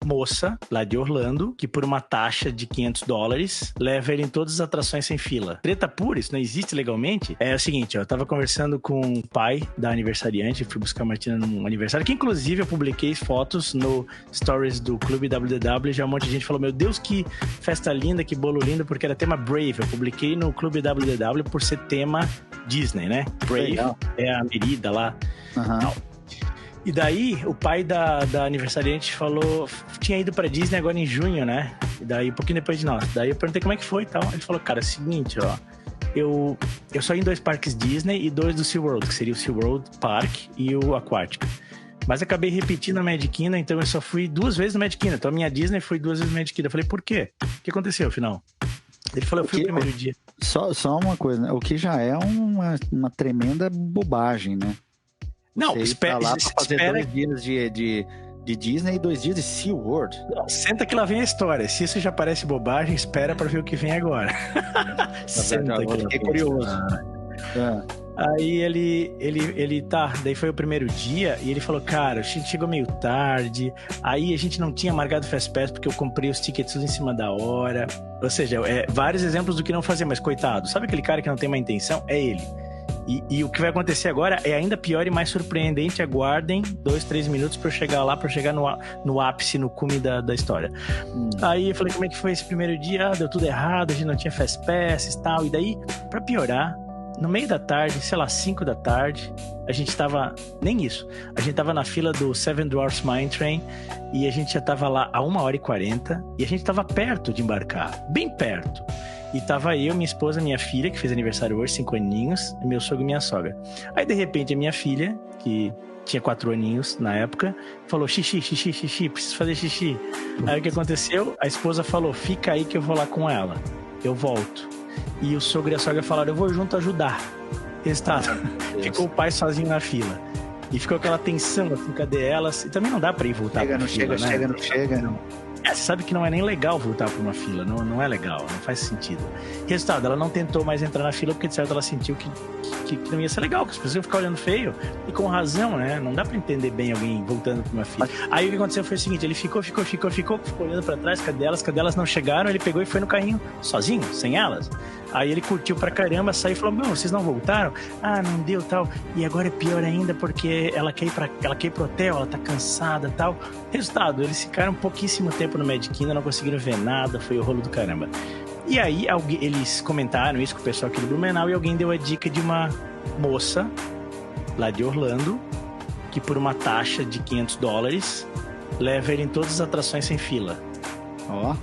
moça lá de Orlando que por uma taxa de $500 leva ele em todas as atrações sem fila. Treta pura, isso não existe legalmente. É o seguinte, ó, eu tava conversando com o pai da aniversariante, fui buscar a Martina num aniversário, que inclusive eu publiquei fotos no stories do Clube WDW, já um monte de gente falou, meu Deus, que festa linda, que bolo lindo, porque era tema Brave. Eu publiquei no Clube WDW por ser tema Disney, né? Brave legal. É a Merida lá. Uhum. E daí, o pai da aniversariante falou, tinha ido pra Disney agora em junho, né? E daí, um pouquinho depois de nós. Daí eu perguntei como é que foi e tal. Ele falou, cara, é o seguinte, ó. Eu só ia em 2 parques Disney e 2 do SeaWorld, que seria o SeaWorld Park e o Aquático. Mas acabei repetindo a Magic Kingdom, então eu só fui 2 vezes no Magic Kingdom. Então a minha Disney foi 2 vezes no Magic Kingdom. Eu falei, por quê? O que aconteceu, afinal? Ele falou, eu fui o primeiro dia. Só uma coisa, né? O que já é uma tremenda bobagem, né? Não, espera lá pra fazer 2 dias de Disney e 2 dias de SeaWorld. Não, senta que lá vem a história. Se isso já parece bobagem, espera pra ver o que vem agora. Senta que fiquei curioso. Aí ele tá, daí foi o primeiro dia e ele falou, cara, a gente chegou meio tarde, aí a gente não tinha marcado Fast Pass porque eu comprei os tickets tudo em cima da hora. Ou seja, vários exemplos do que não fazer, mas coitado, sabe aquele cara que não tem uma intenção? É ele. E o que vai acontecer agora é ainda pior e mais surpreendente. Aguardem 2, 3 minutos pra eu chegar lá, pra eu chegar no ápice, no cume da história. Aí eu falei, como é que foi esse primeiro dia? Deu tudo errado, a gente não tinha Fast Pass e tal. E daí, pra piorar, no meio da tarde, sei lá, 5 da tarde, a gente tava... Nem isso. A gente tava na fila do Seven Dwarfs Mine Train e a gente já tava lá a 1h40 e a gente tava perto de embarcar. Bem perto. E tava eu, minha esposa, minha filha, que fez aniversário hoje, 5 aninhos, e meu sogro e minha sogra. Aí, de repente, a minha filha, que tinha 4 aninhos na época, falou, xixi, preciso fazer xixi. Aí, o que aconteceu? A esposa falou, fica aí que eu vou lá com ela. Eu volto. E o sogro e a sogra falaram, eu vou junto ajudar. Resultado, ficou o pai sozinho na fila. E ficou aquela tensão, assim, cadê elas? E também não dá pra ir voltar pra fila, né? Chega. Você sabe que não é nem legal voltar pra uma fila, não é legal, não faz sentido. Resultado, ela não tentou mais entrar na fila porque de certo ela sentiu que não ia ser legal, que as pessoas iam ficar olhando feio, e com razão, né? Não dá pra entender bem alguém voltando pra uma fila. Aí o que aconteceu foi o seguinte, ele ficou olhando pra trás, cadê elas não chegaram, ele pegou e foi no carrinho sozinho, sem elas. Aí ele curtiu pra caramba, saiu e falou, meu, vocês não voltaram? Ah, não deu, tal. E agora é pior ainda porque ela quer ir pro hotel, ela tá cansada, tal. Resultado, eles ficaram pouquíssimo tempo no Magic Kingdom, não conseguiram ver nada, foi o rolo do caramba. E aí eles comentaram isso com o pessoal aqui do Blumenau e alguém deu a dica de uma moça lá de Orlando que por uma taxa de $500 leva ele em todas as atrações sem fila. Ó,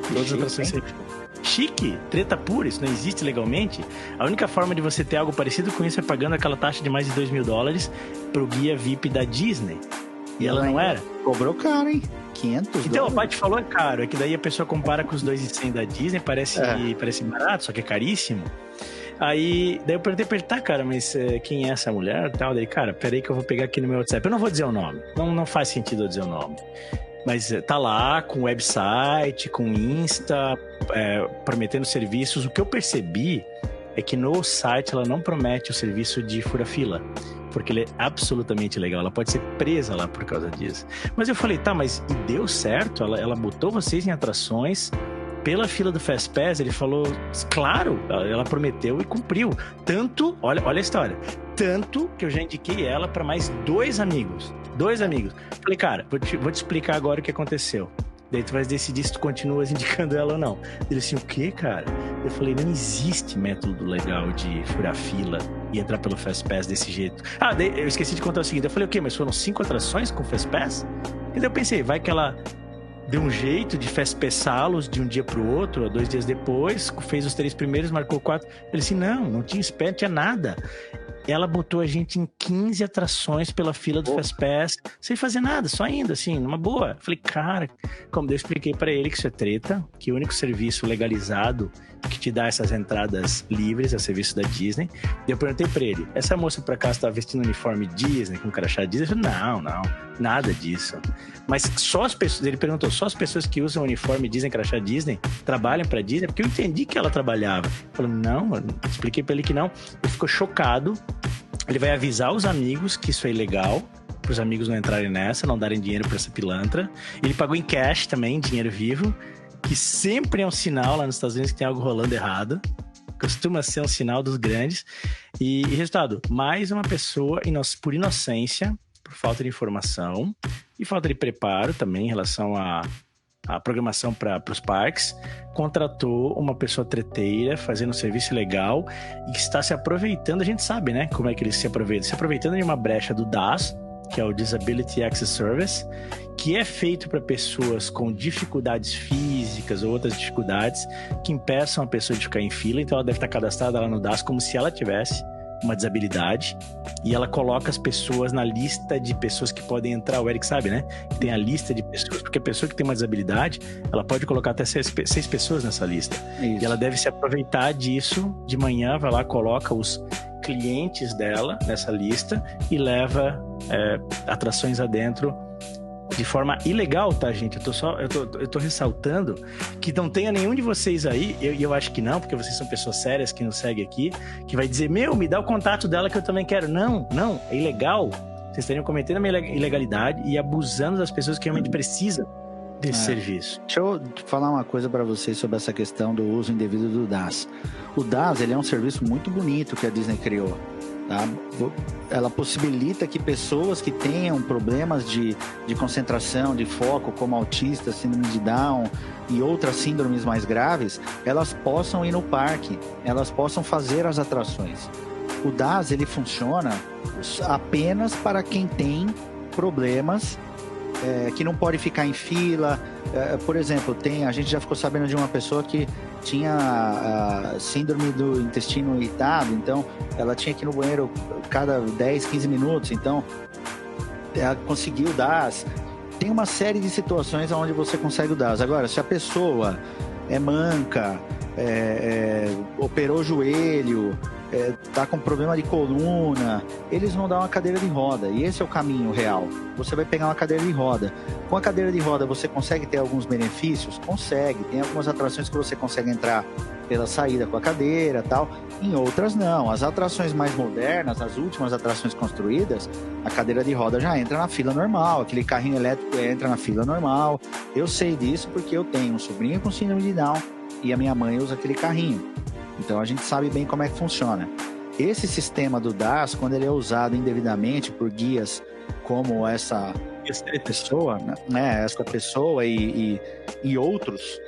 todas as atrações sem fila. Chique, treta pura, isso não existe legalmente. A única forma de você ter algo parecido com isso é pagando aquela taxa de mais de $2.000 pro guia VIP da Disney. E ela não era. Cobrou caro, hein? $500. Então, o pai te falou é caro, é que daí a pessoa compara com os 2.100 da Disney, parece barato, só que é caríssimo. Aí, daí eu perguntei pra ele, tá, cara, mas quem é essa mulher e tal? Daí, cara, peraí que eu vou pegar aqui no meu WhatsApp. Eu não vou dizer o nome, não faz sentido eu dizer o nome. Mas tá lá com website, com Insta, prometendo serviços. O que eu percebi é que no site ela não promete o serviço de fura-fila, porque ele é absolutamente legal. Ela pode ser presa lá por causa disso. Mas eu falei, tá, mas e deu certo? Ela botou vocês em atrações pela fila do Fast Pass? Ele falou, claro, ela prometeu e cumpriu. Tanto, olha a história, tanto que eu já indiquei ela para mais 2 amigos. Falei, cara, vou te explicar agora o que aconteceu. Daí tu vai decidir se tu continuas indicando ela ou não. Ele assim, o quê, cara? Eu falei, não existe método legal de furar fila e entrar pelo Fast Pass desse jeito. Ah, daí eu esqueci de contar o seguinte. Eu falei, o quê? Mas foram 5 atrações com Fast Pass? E daí eu pensei, vai que ela deu um jeito de Fast Passá-los de um dia pro outro, ou 2 dias depois, fez os 3 primeiros, marcou 4. Ele assim, não tinha espera, não tinha nada. Ela botou a gente em 15 atrações pela fila do Fast Pass, sem fazer nada, só indo, assim, numa boa. Falei, cara, como eu expliquei pra ele que isso é treta, que o único serviço legalizado que te dá essas entradas livres é o serviço da Disney. E eu perguntei pra ele, essa moça por acaso tá vestindo uniforme Disney, com crachá Disney? Ele falou, não, nada disso. Mas só as pessoas, ele perguntou, só as pessoas que usam uniforme Disney, crachá Disney, trabalham pra Disney? Porque eu entendi que ela trabalhava. Ele falou, não, eu expliquei pra ele que não. Ele ficou chocado. Ele vai avisar os amigos que isso é ilegal pros amigos não entrarem nessa, não darem dinheiro pra essa pilantra. Ele pagou em cash também, dinheiro vivo, que sempre é um sinal lá nos Estados Unidos que tem algo rolando errado. Costuma ser um sinal dos grandes. E resultado, mais uma pessoa por inocência, por falta de informação e falta de preparo também em relação à programação para os parques, contratou uma pessoa treteira, fazendo um serviço legal e que está se aproveitando, a gente sabe, né, como é que eles se aproveitam. Se aproveitando de uma brecha do DAS, que é o Disability Access Service, que é feito para pessoas com dificuldades físicas ou outras dificuldades que impeçam a pessoa de ficar em fila. Então ela deve estar cadastrada lá no DAS como se ela tivesse uma desabilidade, e ela coloca as pessoas na lista de pessoas que podem entrar. O Eric sabe, né? Tem a lista de pessoas, porque a pessoa que tem uma desabilidade, ela pode colocar até 6 pessoas nessa lista. Isso. E ela deve se aproveitar disso. De manhã vai lá, coloca os clientes dela nessa lista e leva atrações adentro de forma ilegal, tá, gente? Eu tô ressaltando que não tenha nenhum de vocês aí, e eu acho que não, porque vocês são pessoas sérias que nos seguem aqui, que vai dizer, me dá o contato dela que eu também quero. Não, é ilegal. Vocês estariam cometendo uma ilegalidade e abusando das pessoas que realmente precisam desse serviço. Deixa eu falar uma coisa para vocês sobre essa questão do uso indevido do DAS. O DAS, ele é um serviço muito bonito que a Disney criou. Tá? Ela possibilita que pessoas que tenham problemas de concentração, de foco, como autistas, síndrome de Down e outras síndromes mais graves, elas possam ir no parque, elas possam fazer as atrações. O DAS, ele funciona apenas para quem tem problemas, que não pode ficar em fila. Por exemplo, a gente já ficou sabendo de uma pessoa que tinha a síndrome do intestino irritado, então ela tinha que ir no banheiro cada 10, 15 minutos, então ela conseguiu o DAS. Tem uma série de situações onde você consegue o DAS. Agora, se a pessoa é manca, operou o joelho, tá com problema de coluna, eles vão dar uma cadeira de roda, e esse é o caminho real. Você vai pegar uma cadeira de roda. Com a cadeira de roda você consegue ter alguns benefícios? Consegue. Tem algumas atrações que você consegue entrar pela saída com a cadeira e tal, em outras não. As atrações mais modernas, as últimas atrações construídas, a cadeira de roda já entra na fila normal, aquele carrinho elétrico entra na fila normal. Eu sei disso porque eu tenho um sobrinho com síndrome de Down e a minha mãe usa aquele carrinho. Então a gente sabe bem como é que funciona. Esse sistema do DAS, quando ele é usado indevidamente por guias como essa pessoa, né? Essa pessoa e outros,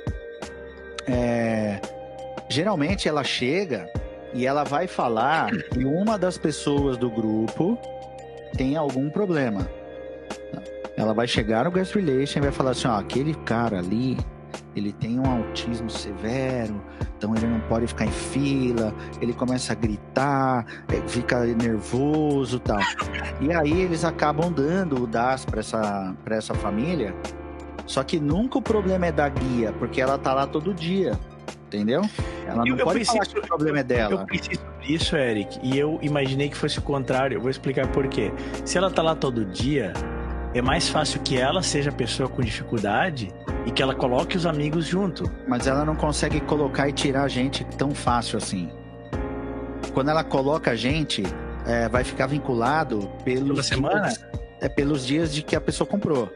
geralmente ela chega e ela vai falar que uma das pessoas do grupo tem algum problema. Ela vai chegar no Guest Relation e vai falar assim, aquele cara ali, ele tem um autismo severo, então ele não pode ficar em fila, ele começa a gritar, fica nervoso e tal. E aí eles acabam dando o DAS para essa família, só que nunca o problema é da guia, porque ela tá lá todo dia, entendeu? Ela não pode falar que o problema é dela. Eu preciso disso, Eric, e eu imaginei que fosse o contrário. Eu vou explicar por quê. Se ela tá lá todo dia, é mais fácil que ela seja a pessoa com dificuldade e que ela coloque os amigos junto. Mas ela não consegue colocar e tirar a gente tão fácil assim. Quando ela coloca a gente, vai ficar vinculado pelos dias de que a pessoa comprou.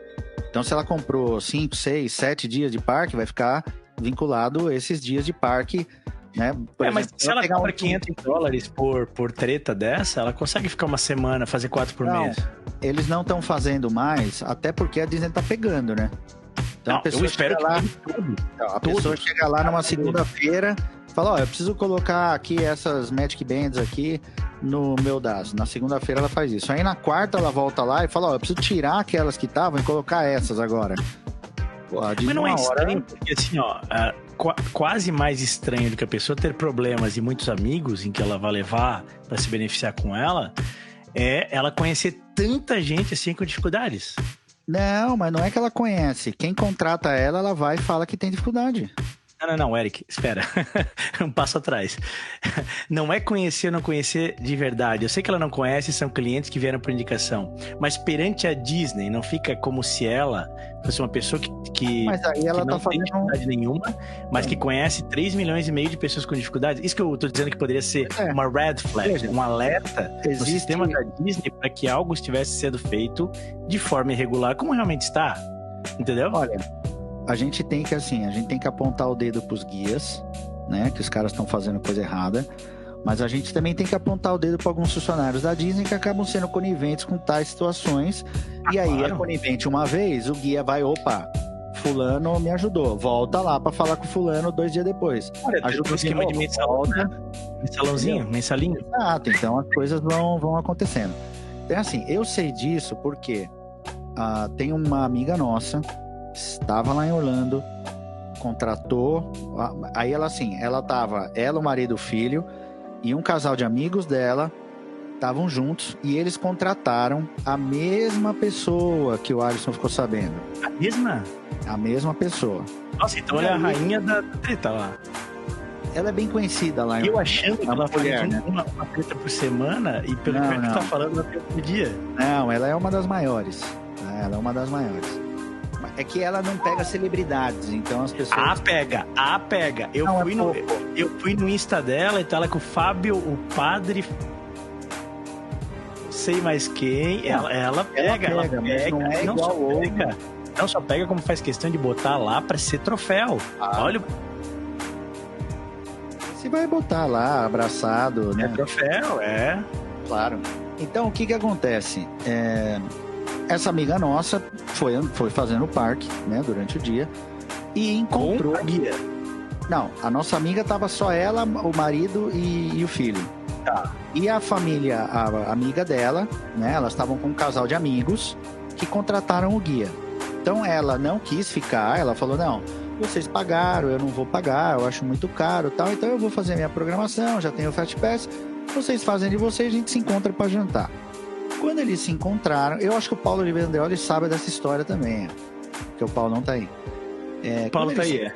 Então, se ela comprou 5, 6, 7 dias de parque, vai ficar vinculado esses dias de parque, né? Mas se ela compra $500 por treta dessa, ela consegue ficar uma semana, fazer 4 por mês. Eles não estão fazendo mais, até porque a Disney tá pegando, né? Então, eu espero que a pessoa chega lá numa segunda-feira e fala, eu preciso colocar aqui essas Magic Bands aqui no meu DAS. Na segunda-feira ela faz isso. Aí na quarta ela volta lá e fala, eu preciso tirar aquelas que estavam e colocar essas agora. Pô, mas não é estranho, porque assim, quase mais estranho do que a pessoa ter problemas e muitos amigos em que ela vai levar para se beneficiar com ela, é ela conhecer tanta gente assim com dificuldades. Não, mas não é que ela conhece. Quem contrata ela vai e fala que tem dificuldade. Não, Eric, espera. Um passo atrás. Não é conhecer ou não conhecer de verdade. Eu sei que ela não conhece, são clientes que vieram por indicação. Mas perante a Disney, não fica como se ela fosse uma pessoa que Mas aí ela que não tá tem fazendo... dificuldade nenhuma, mas que conhece 3 milhões e meio de pessoas com dificuldades. Isso que eu tô dizendo que poderia ser uma red flag, um alerta no sistema da Disney para que algo estivesse sendo feito de forma irregular, como realmente está. Entendeu? Olha, a gente tem que apontar o dedo pros guias, né? Que os caras estão fazendo coisa errada. Mas a gente também tem que apontar o dedo para alguns funcionários da Disney que acabam sendo coniventes com tais situações. E aí claro. É conivente uma vez, o guia vai, opa, fulano me ajudou. Volta lá para falar com fulano 2 dias depois. Olha, ajuda um esquema de mensalão, né? Mensalinho. Exato, então as coisas vão acontecendo. Então assim, eu sei disso porque tem uma amiga nossa, estava lá em Orlando, contratou, aí ela o marido, o filho e um casal de amigos dela estavam juntos e eles contrataram a mesma pessoa que o Alisson ficou sabendo. A mesma? A mesma pessoa. Nossa, então ela é a rainha da treta lá. Ela é bem conhecida lá. Eu achando que ela faz né? uma treta por semana e pelo que você tá falando, ela tem por dia. Não, ela é uma das maiores. Ela é uma das maiores. É que ela não pega celebridades, então as pessoas... pega. Eu fui no Insta dela e tá lá com o Fábio, o padre... Sei mais quem. Ela pega. Mas não é não igual só pega. Não só pega, como faz questão de botar lá pra ser troféu. Olha... Você vai botar lá, abraçado, né? É troféu, Claro. Então, o que acontece? Essa amiga nossa foi fazendo o parque, né, durante o dia e encontrou... Com a guia. Não, a nossa amiga tava só ela, o marido e o filho. Tá. E a família, a amiga dela, né, elas estavam com um casal de amigos que contrataram o guia. Então ela não quis ficar, ela falou, não, vocês pagaram, eu não vou pagar, eu acho muito caro e tal, então eu vou fazer minha programação, já tenho o Fast Pass, vocês fazem de vocês, a gente se encontra para jantar. Quando eles se encontraram, eu acho que o Paulo Oliveira Andreoli sabe dessa história também, porque o Paulo não tá aí. Paulo tá aí,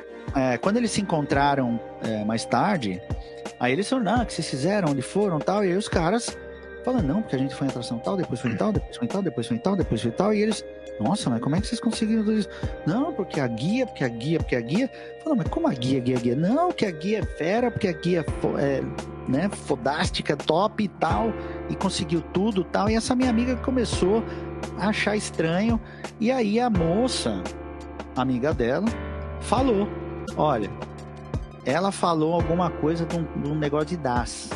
Quando eles se encontraram mais tarde, aí eles falaram, que vocês fizeram, onde foram, tal, e aí os caras falam, não, porque a gente foi em atração tal, depois foi em tal, depois foi em tal, depois foi em tal, depois foi em tal, e eles, nossa, mas como é que vocês conseguiram tudo isso? Não, porque a guia, falam, mas como a guia? Não, que a guia é fera, porque a guia é fodástica, top e tal, e conseguiu tudo tal, e essa minha amiga começou a achar estranho, e aí a moça, amiga dela, falou, olha, ela falou alguma coisa de um negócio de DAS.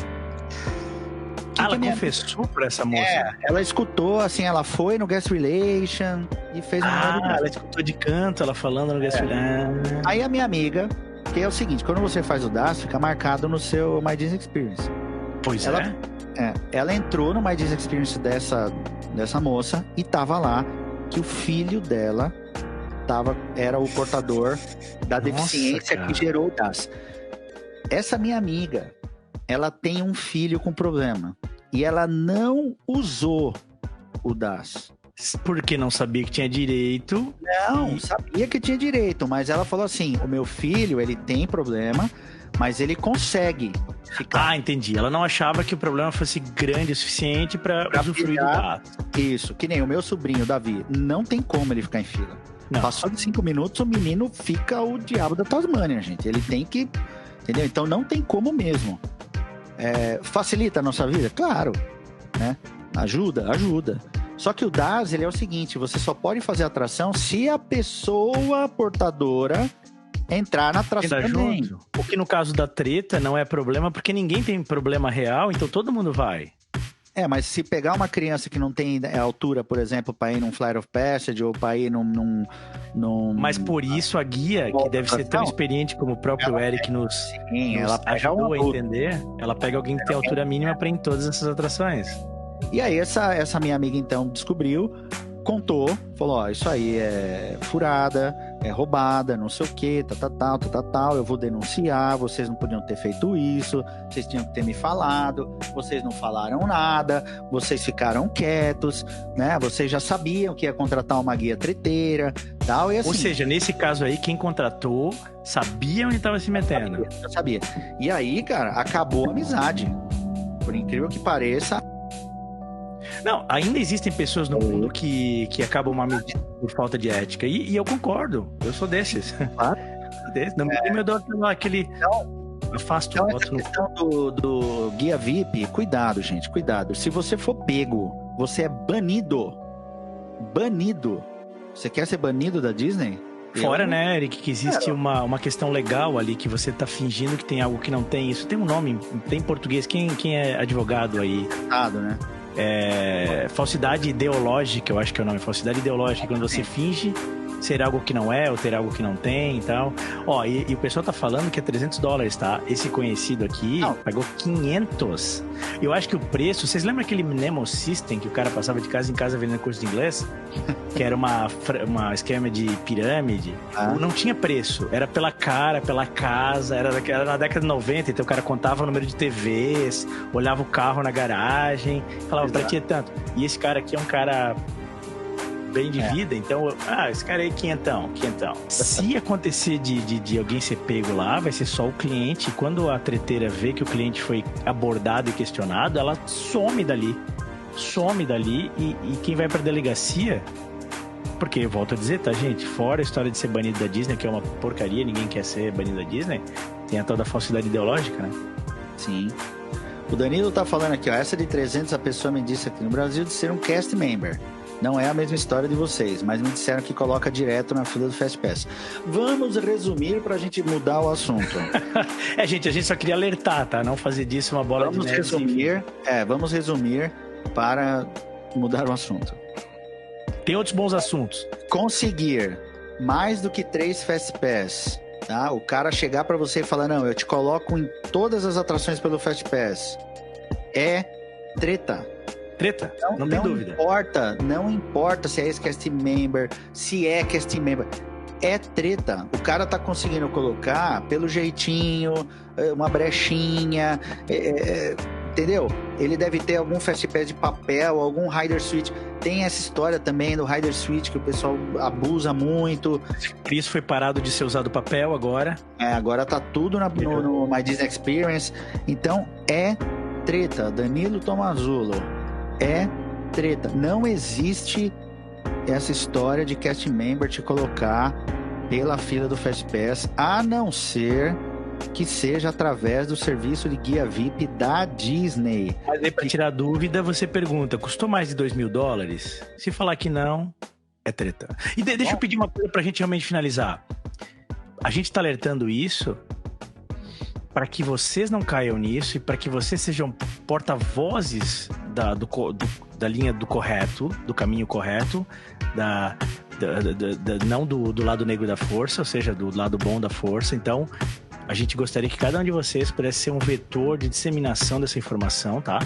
Ela confessou pra essa moça? Ela escutou, assim, ela foi no Guest Relation e fez ela escutou de canto, ela falando no Guest Relation. Aí a minha amiga, que é o seguinte, quando você faz o DAS, fica marcado no seu My Disney Experience. Pois ela entrou no My Disney Experience dessa moça e tava lá que o filho dela era o portador da deficiência que gerou o DAS. Essa minha amiga, ela tem um filho com problema e ela não usou o DAS. Porque não sabia que tinha direito. Não, sabia que tinha direito, mas ela falou assim, o meu filho, ele tem problema, mas ele consegue ficar. Entendi. Ela não achava que o problema fosse grande o suficiente para usufruir do DAS. Isso, que nem o meu sobrinho, Davi, não tem como ele ficar em fila. Não. Passou de 5 minutos, o menino fica o diabo da Tasmânia, gente. Ele tem que... Entendeu? Então não tem como mesmo. Facilita a nossa vida? Claro. Né? Ajuda. Só que o DAS, ele é o seguinte, você só pode fazer atração se a pessoa portadora entrar na atração também. Junto. O que no caso da treta não é problema, porque ninguém tem problema real, então todo mundo vai. Mas se pegar uma criança que não tem altura, por exemplo, para ir num Flight of Passage ou para ir num... Mas por isso a guia, que deve ser tão experiente como o próprio Eric nos ajudou a entender, ela pega alguém que tem altura mínima para ir em todas essas atrações. E aí essa minha amiga então descobriu, contou, falou, isso aí é furada, roubada, não sei o que, tal, eu vou denunciar, vocês não podiam ter feito isso, vocês tinham que ter me falado, vocês não falaram nada, vocês ficaram quietos, né? Vocês já sabiam que ia contratar uma guia treteira, tal, e assim... Ou seja, nesse caso aí, quem contratou sabia onde estava se metendo. Eu sabia. E aí, cara, acabou a amizade. Por incrível que pareça... Não, ainda existem pessoas no mundo que acabam uma amizade por falta de ética. E eu concordo. Eu sou desses. Claro. Não me deu medo aquele... Afasto. Então, essa questão do guia VIP, cuidado, gente, cuidado. Se você for pego, você é banido. Banido. Você quer ser banido da Disney? Né, Eric, que existe uma questão legal ali, que você tá fingindo que tem algo que não tem. Isso tem um nome, tem em português. Quem é advogado aí? Né? Falsidade ideológica, eu acho que é o nome. Falsidade ideológica, quando você finge ser algo que não é, ou ter algo que não tem e tal. Ó, e o pessoal tá falando que é $300, tá? Esse conhecido aqui pagou 500. Eu acho que o preço... Vocês lembram aquele Nemo System que o cara passava de casa em casa vendendo curso de inglês? Que era uma esquema de pirâmide. Não tinha preço. Era pela cara, pela casa. Era na década de 90, então o cara contava o número de TVs, olhava o carro na garagem, falava, pra que tanto? E esse cara aqui é um cara... bem de vida, então, esse cara aí, quinhentão. Se acontecer de alguém ser pego lá, vai ser só o cliente. E quando a treteira vê que o cliente foi abordado e questionado, ela some dali. E quem vai pra delegacia, porque, eu volto a dizer, tá, gente? Fora a história de ser banido da Disney, que é uma porcaria, ninguém quer ser banido da Disney, tem a tal da falsidade ideológica, né? Sim. O Danilo tá falando aqui, ó, essa de 300 a pessoa me disse aqui no Brasil de ser um cast member. Não é a mesma história de vocês, mas me disseram que coloca direto na fila do FastPass. Vamos resumir pra gente mudar o assunto. Gente, a gente só queria alertar, tá? Não fazer disso uma bola de neve. Vamos resumir para mudar o assunto. Tem outros bons assuntos. Conseguir mais do que 3 FastPass, tá? O cara chegar pra você e falar, não, eu te coloco em todas as atrações pelo FastPass. É treta. Não tem dúvida. Não importa se é ex-cast member, se é cast member. É treta. O cara tá conseguindo colocar pelo jeitinho, uma brechinha, entendeu? Ele deve ter algum FastPass de papel, algum Rider Suite. Tem essa história também do Rider Suite que o pessoal abusa muito. Isso foi parado de ser usado papel agora. Agora tá tudo no My Disney Experience. Então é treta. Danilo Tomazullo. É treta. Não existe essa história de cast member te colocar pela fila do FastPass, a não ser que seja através do serviço de guia VIP da Disney. Mas aí, pra tirar dúvida, você pergunta, custou mais de $2.000? Se falar que não, é treta. E deixa eu pedir uma coisa pra gente realmente finalizar. A gente tá alertando isso para que vocês não caiam nisso e para que vocês sejam porta-vozes da linha do correto, do caminho correto, não do lado negro da força, ou seja, do lado bom da força. Então, a gente gostaria que cada um de vocês pudesse ser um vetor de disseminação dessa informação, tá?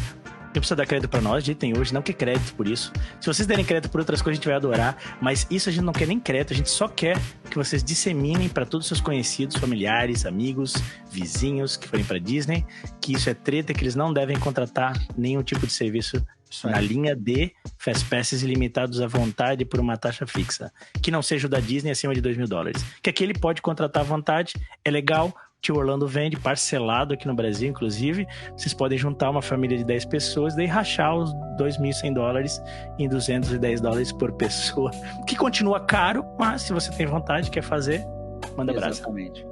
Não precisa dar crédito pra nós, a gente tem hoje, não quer crédito por isso. Se vocês derem crédito por outras coisas, a gente vai adorar, mas isso a gente não quer nem crédito, a gente só quer que vocês disseminem para todos os seus conhecidos, familiares, amigos, vizinhos que forem pra Disney, que isso é treta, que eles não devem contratar nenhum tipo de serviço na linha de FastPasses ilimitados à vontade por uma taxa fixa, que não seja o da Disney acima de $2.000. Que aqui ele pode contratar à vontade, é legal. O Tio Orlando vende parcelado aqui no Brasil, inclusive. Vocês podem juntar uma família de 10 pessoas, daí rachar os $2.100 em $210 por pessoa, que continua caro, mas se você tem vontade, quer fazer, manda brasa. Exatamente.